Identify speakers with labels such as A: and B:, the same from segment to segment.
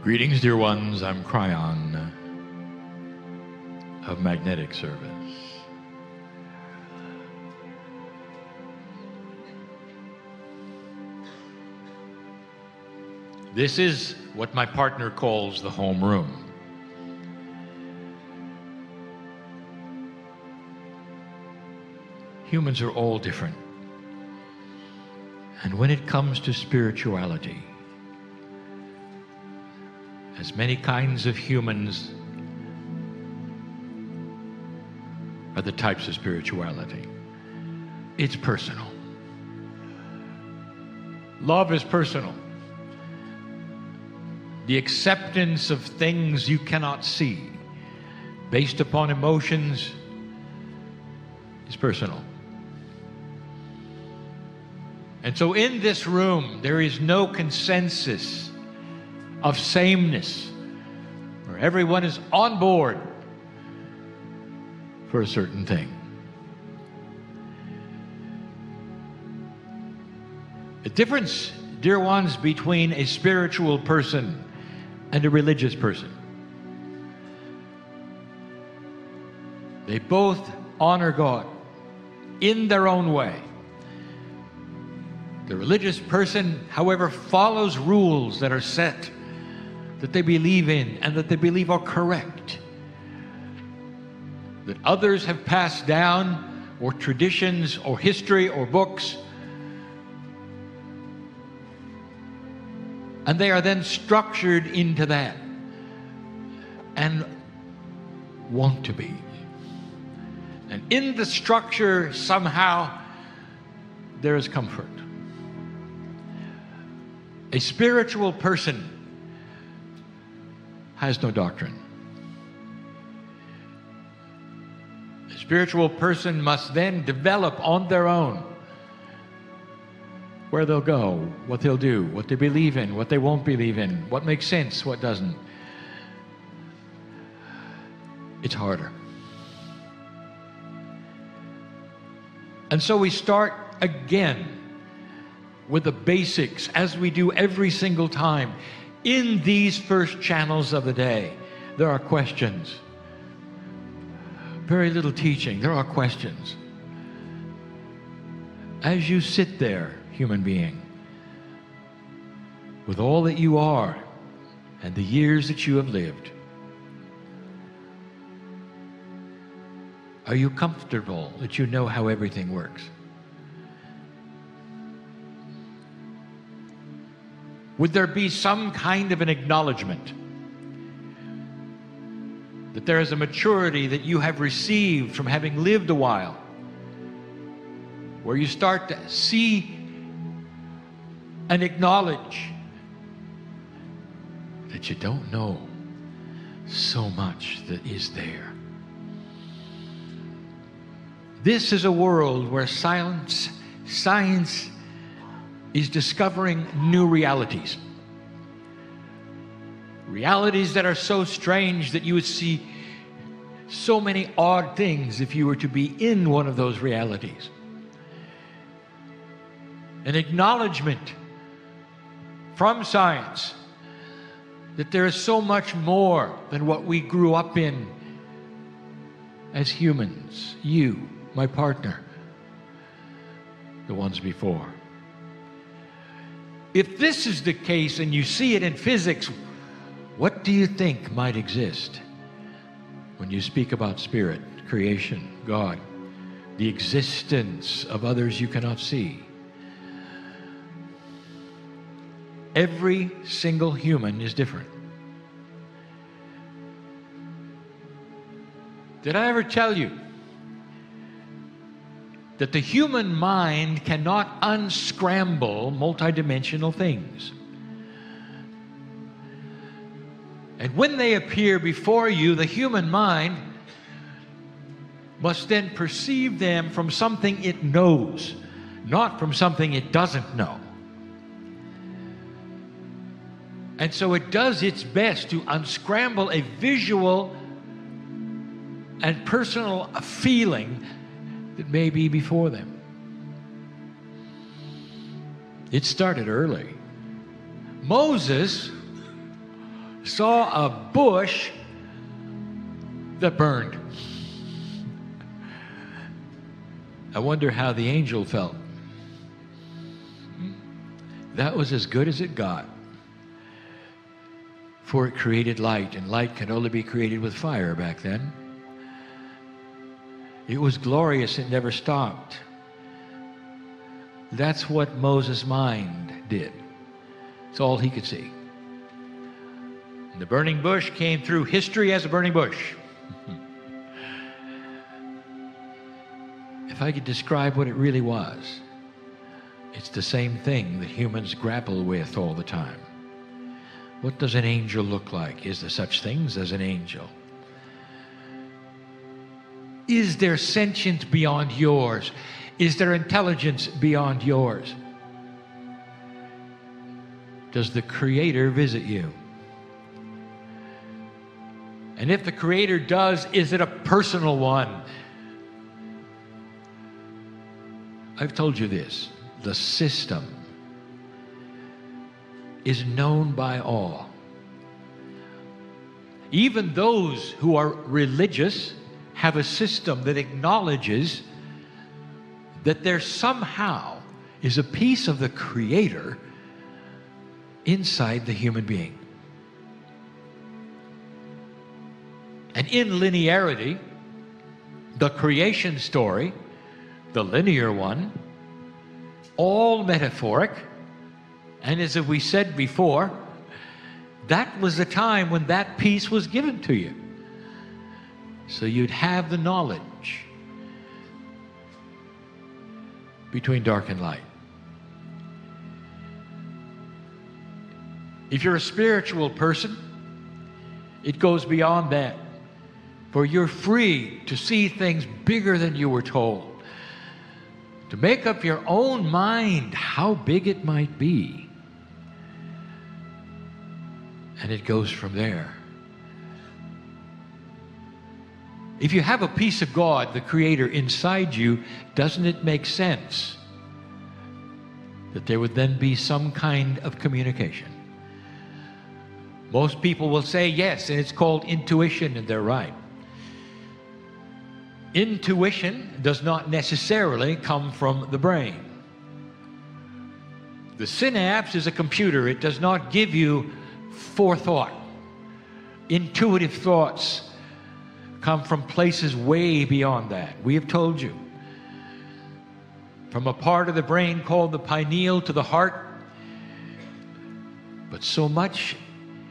A: Greetings, dear ones. I'm Kryon of Magnetic Service. This is what my partner calls the home room. Humans are all different. And when it comes to spirituality, as many kinds of humans are the types of spirituality. It's personal. Love is personal. The acceptance of things you cannot see, based upon emotions, is personal. And so in this room, there is no consensus of sameness, where everyone is on board for a certain thing. The difference, dear ones, between a spiritual person and a religious person. They both honor God in their own way. The religious person, however, follows rules that are set, that they believe in and that they believe are correct, that others have passed down, or traditions or history or books, and they are then structured into that and want to be. And in the structure, somehow, there is comfort. A spiritual person has no doctrine. A spiritual person must then develop on their own where they'll go, what they'll do, what they believe in, what they won't believe in, what makes sense, what doesn't. It's harder. And so we start again with the basics, as we do every single time. In these first channels of the day, there are questions. Very little teaching, there are questions. As you sit there, human being, with all that you are and the years that you have lived, are you comfortable that you know how everything works? Would there be some kind of an acknowledgement that there is a maturity that you have received from having lived a while, where you start to see and acknowledge that you don't know so much that is there? This is a world where science is discovering new realities. Realities that are so strange that you would see so many odd things if you were to be in one of those realities. An acknowledgement from science that there is so much more than what we grew up in as humans. You, my partner, the ones before. If this is the case and you see it in physics, what do you think might exist when you speak about spirit, creation, God, the existence of others you cannot see? Every single human is different. Did I ever tell you that the human mind cannot unscramble multidimensional things? And when they appear before you, the human mind must then perceive them from something it knows, not from something it doesn't know. And so it does its best to unscramble a visual and personal feeling that may be before them. It started early. Moses saw a bush that burned. I wonder how the angel felt. That was as good as it got. For it created light, and light can only be created with fire back then. It was glorious, it never stopped. That's what Moses' mind did. It's all he could see. And the burning bush came through history as a burning bush. If I could describe what it really was, it's the same thing that humans grapple with all the time. What does an angel look like? Is there such things as an angel? Is there sentience beyond yours? Is there intelligence beyond yours? Does the Creator visit you? And if the Creator does, is it a personal one? I've told you this. The system is known by all. Even those who are religious have a system that acknowledges that there somehow is a piece of the Creator inside the human being. And in linearity, the creation story, the linear one, all metaphoric, and as we said before, that was the time when that piece was given to you. So you'd have the knowledge between dark and light. If you're a spiritual person, it goes beyond that. For you're free to see things bigger than you were told. To make up your own mind how big it might be. And it goes from there. If you have a piece of God, the Creator, inside you, doesn't it make sense that there would then be some kind of communication? Most people will say yes, and it's called intuition, and they're right. Intuition does not necessarily come from the brain. The synapse is a computer. It does not give you forethought. Intuitive thoughts come from places way beyond that. We have told you. From a part of the brain called the pineal to the heart. But so much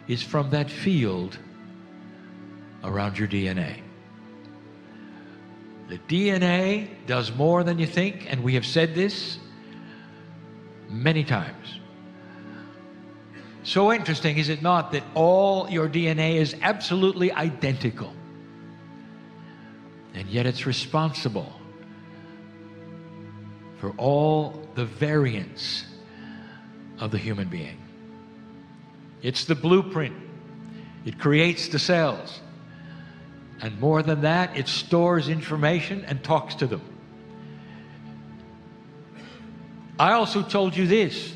A: is from that field around your DNA. The DNA does more than you think, and we have said this many times. So interesting, is it not, that all your DNA is absolutely identical, and yet it's responsible for all the variance of the human being. It's the blueprint. It creates the cells. And more than that, it stores information and talks to them. I also told you this.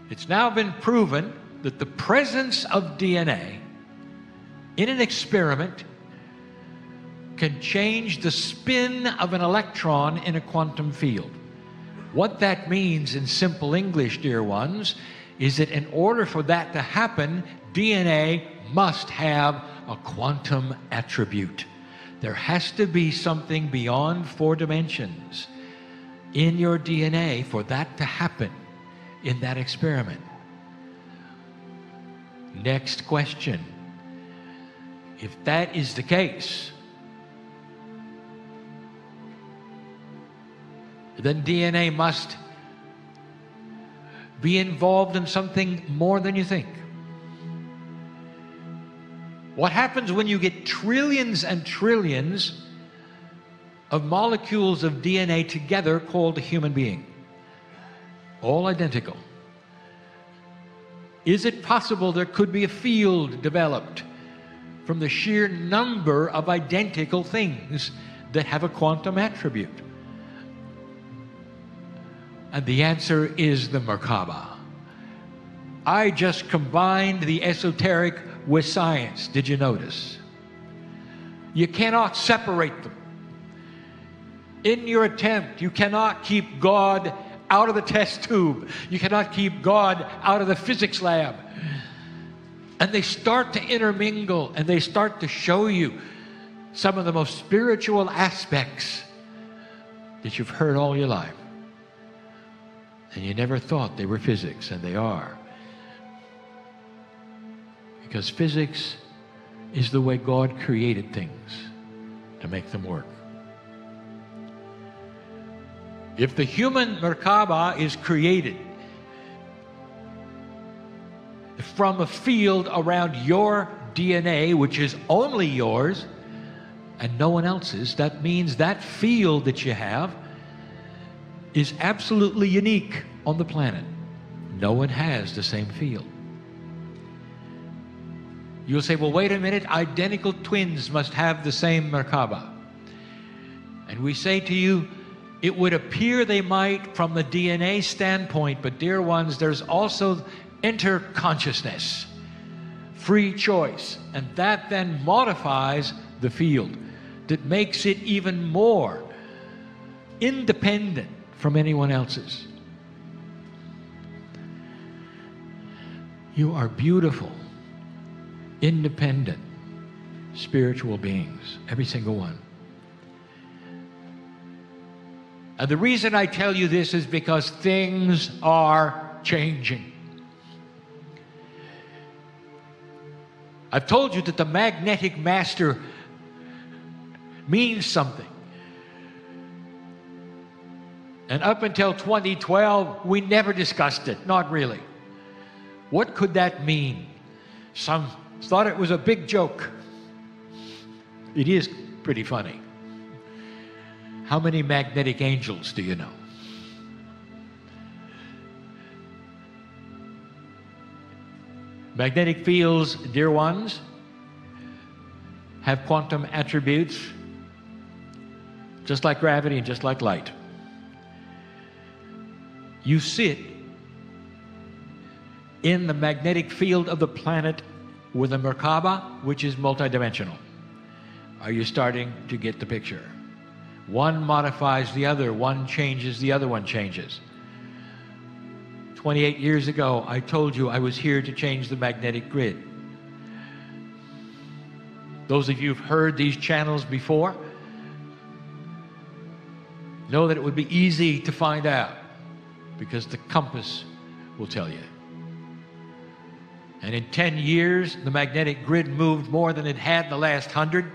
A: It's now been proven that the presence of DNA in an experiment can change the spin of an electron in a quantum field. What that means in simple English, dear ones, is that in order for that to happen, DNA must have a quantum attribute. There has to be something beyond 4 dimensions in your DNA for that to happen in that experiment. Next question. If that is the case, then DNA must be involved in something more than you think. What happens when you get trillions and trillions of molecules of DNA together called a human being? All identical. Is it possible there could be a field developed from the sheer number of identical things that have a quantum attribute? And the answer is the Merkaba. I just combined the esoteric with science. Did you notice? You cannot separate them. In your attempt, you cannot keep God out of the test tube. You cannot keep God out of the physics lab. And they start to intermingle, and they start to show you some of the most spiritual aspects that you've heard all your life. And you never thought they were physics, and they are. Because physics is the way God created things to make them work. If the human Merkaba is created from a field around your DNA, which is only yours and no one else's, that means that field that you have is absolutely unique on the planet. No one has the same field. You'll say, well, wait a minute, identical twins must have the same Merkaba. And we say to you, it would appear they might from the DNA standpoint, but dear ones, there's also interconsciousness, free choice, and that then modifies the field that makes it even more independent from anyone else's. You are beautiful, independent, spiritual beings, every single one. And the reason I tell you this is because things are changing. I've told you that the magnetic master means something. And up until 2012, we never discussed it, not really. What could that mean? Some thought it was a big joke. It is pretty funny. How many magnetic angels do you know? Magnetic fields, dear ones, have quantum attributes, just like gravity and just like light. You sit in the magnetic field of the planet with a Merkaba, which is multidimensional. Are you starting to get the picture? One modifies the other, one changes, the other one changes. 28 years ago, I told you I was here to change the magnetic grid. Those of you who've heard these channels before know that it would be easy to find out because the compass will tell you. And in 10 years, the magnetic grid moved more than it had in the last 100.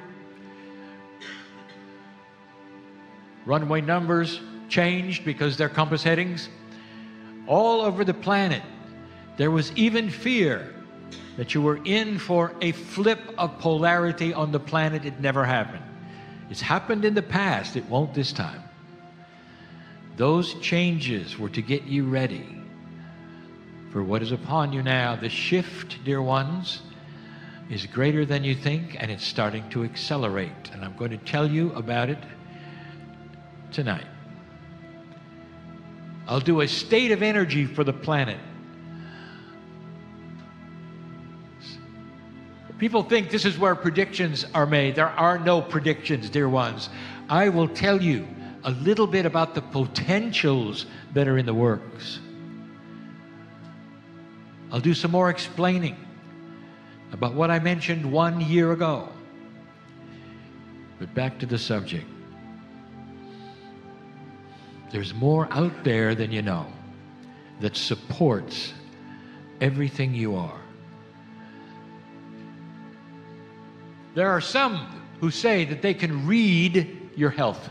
A: Runway numbers changed because they're compass headings. All over the planet, there was even fear that you were in for a flip of polarity on the planet. It never happened. It's happened in the past. It won't this time. Those changes were to get you ready for what is upon you now. The shift, dear ones, is greater than you think, and it's starting to accelerate. And I'm going to tell you about it tonight. I'll do a state of energy for the planet. People think this is where predictions are made. There are no predictions, dear ones. I will tell you a little bit about the potentials that are in the works. I'll do some more explaining about what I mentioned 1 year ago. But back to the subject. There's more out there than you know that supports everything you are. There are some who say that they can read your health.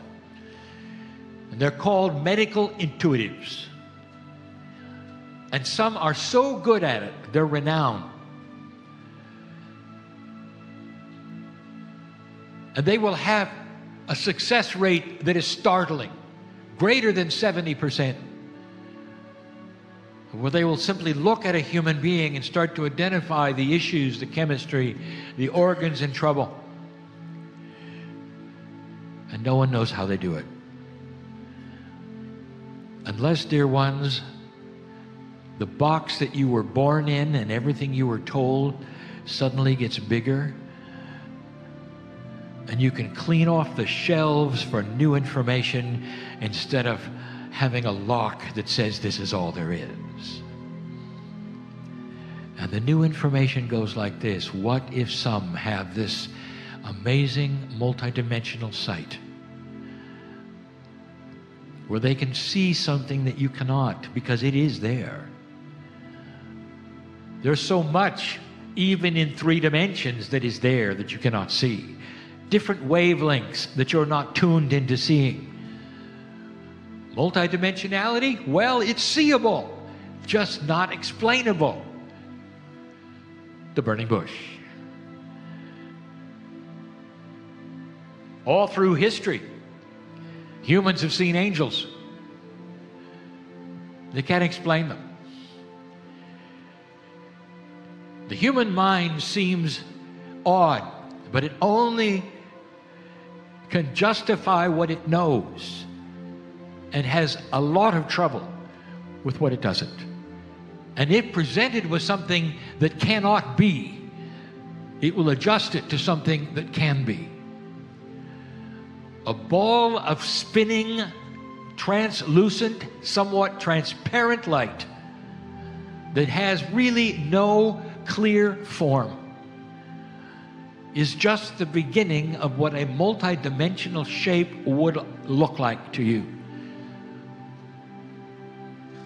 A: And they're called medical intuitives. And some are so good at it, they're renowned. And they will have a success rate that is startling. Greater than 70%, where they will simply look at a human being and start to identify the issues, the chemistry, the organs in trouble. And no one knows how they do it. Unless, dear ones, The box that you were born in and everything you were told suddenly gets bigger, and you can clean off the shelves for new information instead of having a lock that says this is all there is. And the new information goes like this: what if some have this amazing multidimensional sight where they can see something that you cannot, because it is there. There's so much, even in 3 dimensions, that is there that you cannot see. Different wavelengths that you're not tuned into seeing. Multidimensionality, well, it's seeable, just not explainable. The burning bush. All through history, humans have seen angels. They can't explain them. The human mind seems odd, but it only can justify what it knows and has a lot of trouble with what it doesn't. And if presented with something that cannot be, it will adjust it to something that can be. A ball of spinning, translucent, somewhat transparent light that has really no clear form is just the beginning of what a multidimensional shape would look like to you.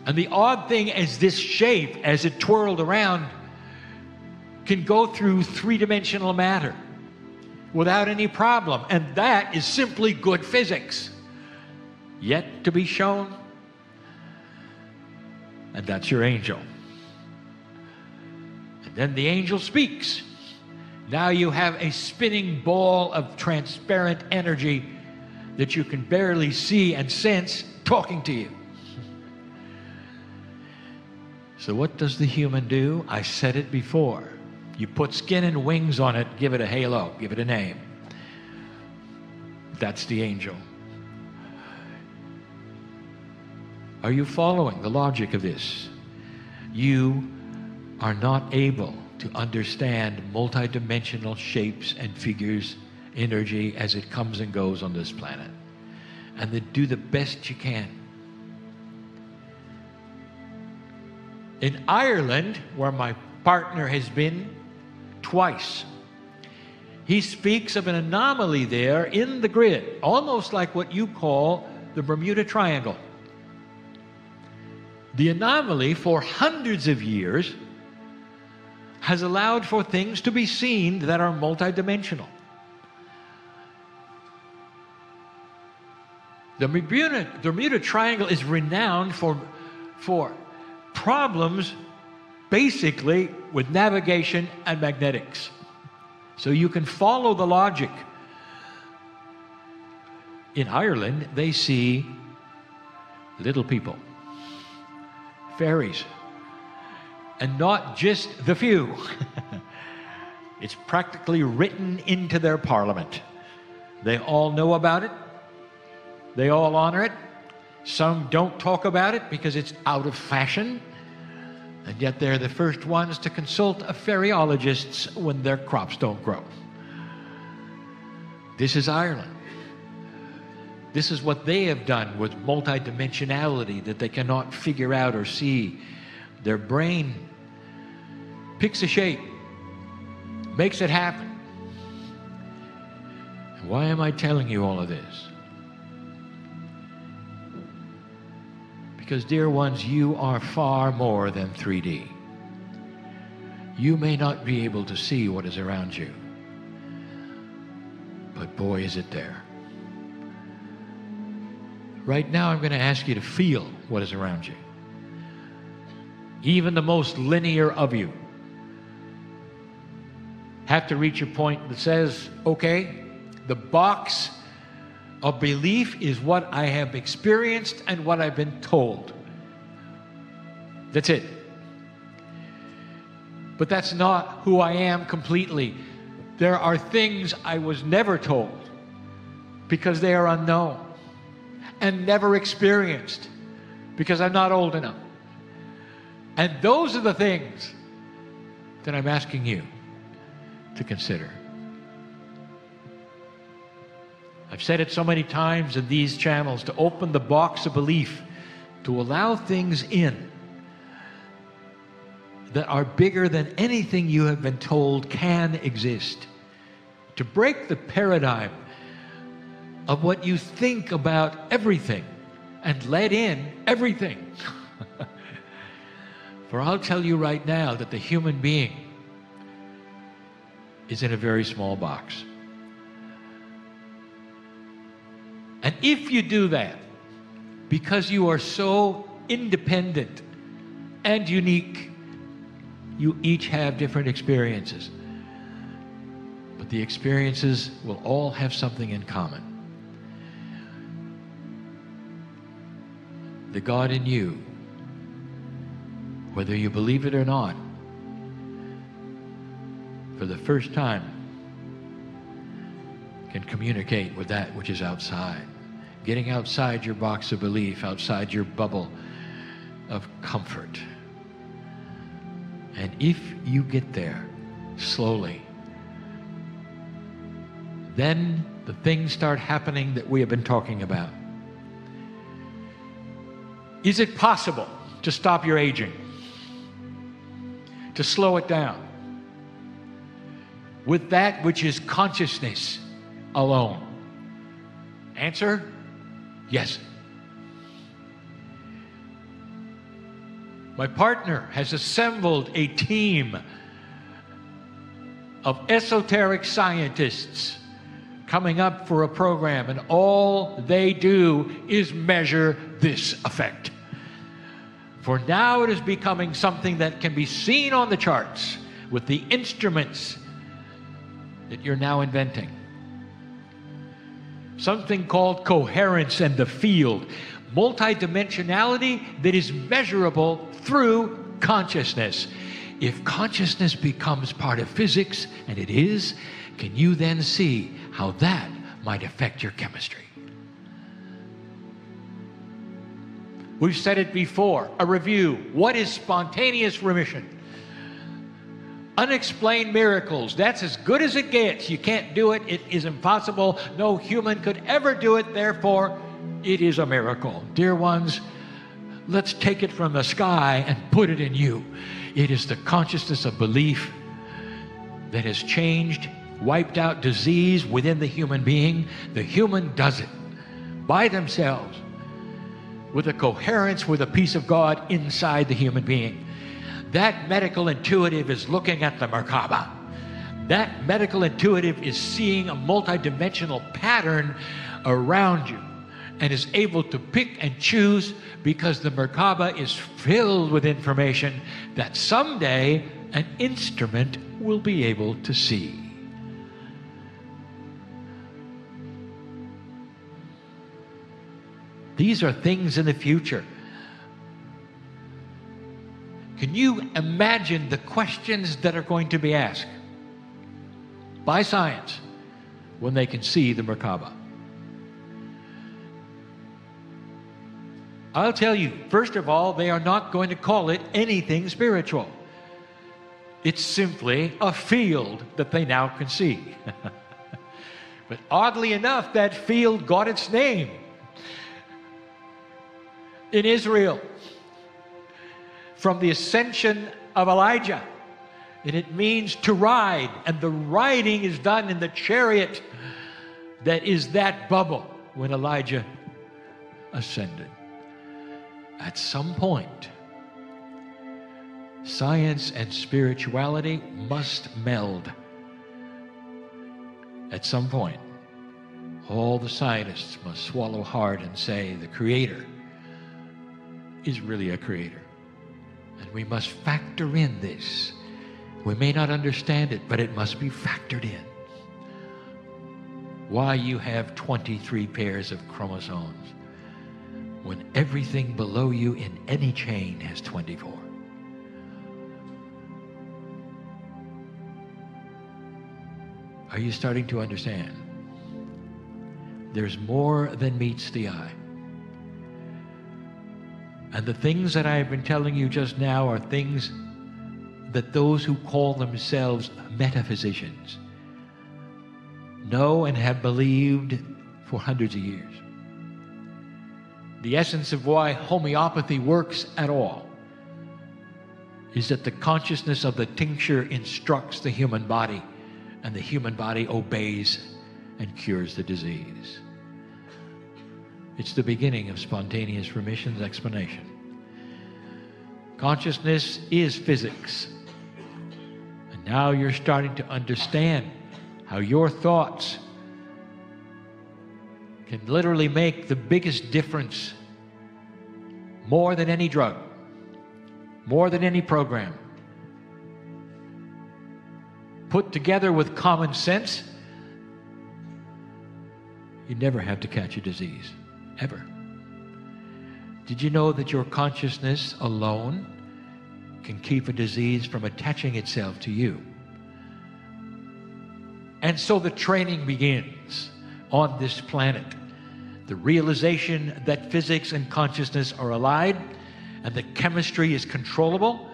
A: And the odd thing is, this shape, as it twirled around, can go through 3-dimensional matter without any problem. And that is simply good physics, yet to be shown. And that's your angel. And then the angel speaks. Now you have a spinning ball of transparent energy that you can barely see and sense talking to you. So what does the human do? I said it before. You put skin and wings on it, give it a halo, give it a name. That's the angel. Are you following the logic of this? You are not able to understand multidimensional shapes and figures, energy as it comes and goes on this planet. And then do the best you can. In Ireland, where my partner has been twice, he speaks of an anomaly there in the grid, almost like what you call the Bermuda Triangle. The anomaly, for hundreds of years, has allowed for things to be seen that are multidimensional. The Bermuda Triangle is renowned for problems basically with navigation and magnetics. So you can follow the logic. In Ireland, they see little people, fairies, and not just the few. It's practically written into their parliament. They all know about it. They all honor it. Some don't talk about it because it's out of fashion. And yet they're the first ones to consult fairyologists when their crops don't grow. This is Ireland. This is what they have done with multidimensionality that they cannot figure out or see. Their brain picks a shape, makes it happen. Why am I telling you all of this? Because, dear ones, you are far more than 3D. You may not be able to see what is around you, but boy, is it there. Right now, I'm going to ask you to feel what is around you. Even the most linear of you have to reach a point that says, okay, the box of belief is what I have experienced and what I've been told. That's it. But that's not who I am completely. There are things I was never told because they are unknown and never experienced because I'm not old enough. And those are the things that I'm asking you to consider. I've said it so many times in these channels, to open the box of belief, to allow things in that are bigger than anything you have been told can exist. To break the paradigm of what you think about everything and let in everything. For I'll tell you right now that the human being is in a very small box. And if you do that, because you are so independent and unique, you each have different experiences. But the experiences will all have something in common. The God in you, whether you believe it or not, for the first time, can communicate with that which is outside. Getting outside your box of belief, outside your bubble of comfort. And if you get there slowly, then the things start happening that we have been talking about. Is it possible to stop your aging? To slow it down? With that which is consciousness alone? Answer, yes. My partner has assembled a team of esoteric scientists coming up for a program, and all they do is measure this effect. For now it is becoming something that can be seen on the charts with the instruments that you're now inventing. Something called coherence in the field, multidimensionality that is measurable through consciousness. If consciousness becomes part of physics, and it is, can you then see how that might affect your chemistry? We've said it before, a review. What is spontaneous remission? Unexplained miracles. That's as good as it gets. You can't do it. It is impossible. No human could ever do it. Therefore, it is a miracle. Dear ones, let's take it from the sky and put it in you. It is the consciousness of belief that has changed, wiped out disease within the human being. The human does it by themselves with a coherence, with a peace of God inside the human being. That medical intuitive is looking at the Merkaba. That medical intuitive is seeing a multidimensional pattern around you and is able to pick and choose, because the Merkaba is filled with information that someday an instrument will be able to see. These are things in the future. Can you imagine the questions that are going to be asked by science when they can see the Merkaba? I'll tell you, first of all, they are not going to call it anything spiritual. It's simply a field that they now can see. But oddly enough, that field got its name in Israel from the ascension of Elijah. And it means to ride. And the riding is done in the chariot that is that bubble when Elijah ascended. At some point, science and spirituality must meld. At some point, all the scientists must swallow hard and say the Creator is really a creator. And we must factor in this. We may not understand it, but it must be factored in. Why you have 23 pairs of chromosomes when everything below you in any chain has 24. Are you starting to understand? There's more than meets the eye. And the things that I have been telling you just now are things that those who call themselves metaphysicians know and have believed for hundreds of years. The essence of why homeopathy works at all is that the consciousness of the tincture instructs the human body, and the human body obeys and cures the disease. It's the beginning of spontaneous remission's explanation. Consciousness is physics. And now you're starting to understand how your thoughts can literally make the biggest difference, more than any drug, more than any program. Put together with common sense, you never have to catch a disease, ever. Did you know that your consciousness alone can keep a disease from attaching itself to you? And so the training begins on this planet. The realization that physics and consciousness are allied and that chemistry is controllable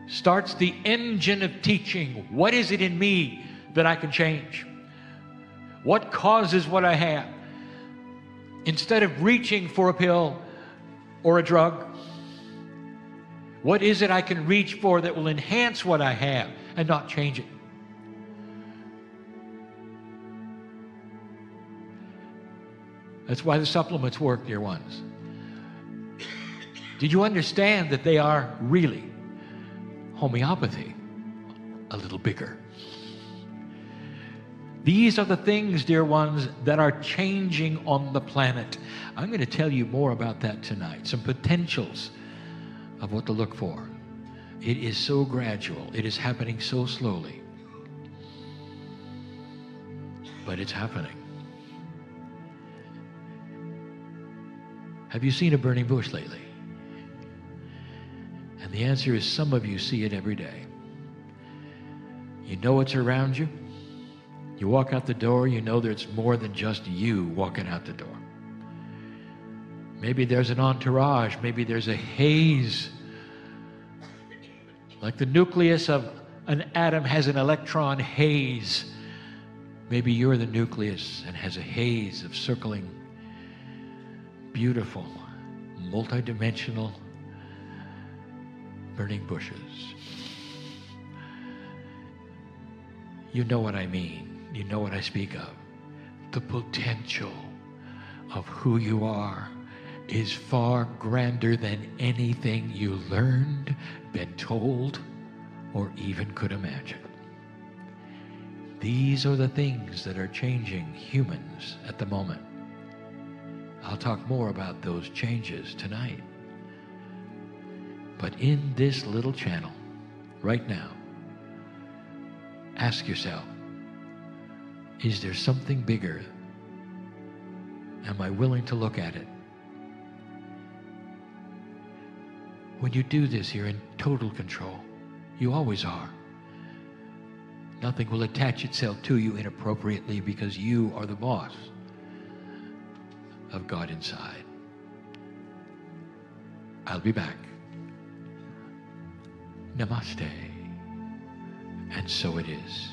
A: starts the engine of teaching. What is it in me that I can change? What causes what I have? Instead of reaching for a pill or a drug, what is it I can reach for that will enhance what I have and not change it? That's why the supplements work, dear ones. Did you understand that they are really homeopathy, a little bigger? These are the things, dear ones, that are changing on the planet. I'm going to tell you more about that tonight, some potentials of what to look for. It is so gradual. It is happening so slowly. But it's happening. Have you seen a burning bush lately? And the answer is some of you see it every day. You know it's around you. You walk out the door, you know there's more than just you walking out the door. Maybe there's an entourage, maybe there's a haze. Like the nucleus of an atom has an electron haze. Maybe you're the nucleus and has a haze of circling, beautiful, multidimensional burning bushes. You know what I mean. You know what I speak of. The potential of who you are is far grander than anything you learned, been told, or even could imagine. These are the things that are changing humans at the moment. I'll talk more about those changes tonight. But in this little channel, right now, ask yourself, is there something bigger? Am I willing to look at it? When you do this, you're in total control. You always are. Nothing will attach itself to you inappropriately because you are the boss of God inside. I'll be back. Namaste. And so it is.